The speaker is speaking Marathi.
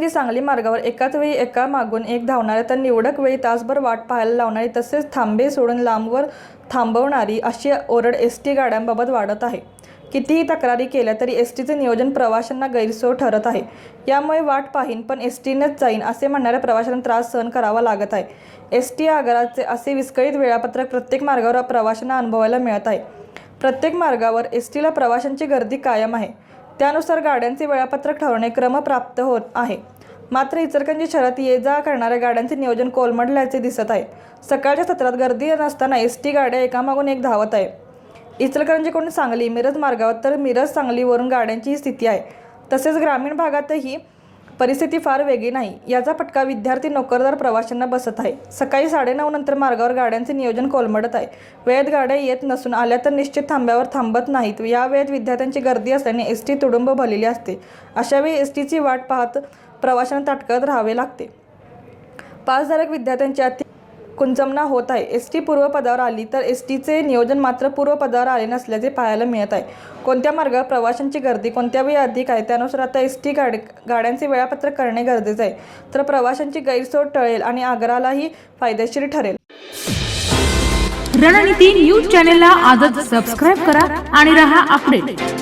सांगली मार्गावर एकाच वेळी एका मागून एक धावणाऱ्या तर निवडक वेळी तासभर वाट पाहायला लावणारी तसेच थांबे सोडून लांबवर थांबवणारी अशी ओरड एसटी गाड्यांबाबत वाढत आहे। कितीही तक्रारी केल्या तरी एसटीचे नियोजन प्रवाशांना गैरसोय ठरत आहे। यामुळे वाट पाहीन पण एसटीनेच जाईन असे म्हणणाऱ्या प्रवाशांना त्रास सहन करावा लागत आहे। एसटी आगाराचे असे विस्कळीत वेळापत्रक प्रत्येक मार्गावर प्रवाशांना अनुभवायला मिळत आहे। प्रत्येक मार्गावर एसटीला प्रवाशांची गर्दी कायम आहे। त्यानुसार गाड्यांचे वेळापत्रक ठरवणे क्रमप्राप्त होत आहे। मात्र इचलकरंजी शहरात ये जा करणाऱ्या गाड्यांचे नियोजन कोलमडल्याचे दिसत आहे। सकाळच्या सत्रात गर्दी नसताना एसटी गाड्या एकामागून एक धावत आहे। इचलकरंजीकडून सांगली मिरज मार्गावर तर मिरज सांगलीवरून गाड्यांची ही स्थिती आहे। तसेच ग्रामीण भागातही परिस्थिती फार वेगळी नाही। याचा फटका विद्यार्थी नोकरदार प्रवाशांना बसत आहे। सकाळी 9:30 नंतर मार्गावर गाड्यांचे नियोजन कोलमडत आहे। वेळेत गाड्या येत नसून आल्या तर निश्चित थांब्यावर थांबत नाहीत। या वेळेत विद्यार्थ्यांची गर्दी असल्याने एसटी तुडुंब भरलेली असते। अशावेळी एसटीची वाट पाहत प्रवाशांना ताटकळत राहावे लागते। पासधारक विद्यार्थ्यांची अति कुंचमना होत आहे। एसटी पूर्वपदावर आली तर एसटीचे नियोजन मात्र पूर्वपदावर आले नसल्याचे पाहायला मिळत आहे। कोणत्या मार्गावर प्रवाशांची गर्दी कोणत्या वेळी अधिक आहे त्यानुसार आता एसटी गाड्यांचे वेळापत्रक करणे गरजेचे आहे। तर प्रवाशांची गैरसोय टळेल आणि आगारालाही फायदेशीर ठरेल। रणनीती न्यूज चॅनलला आजच सबस्क्राइब करा आणि रहा अपडेट।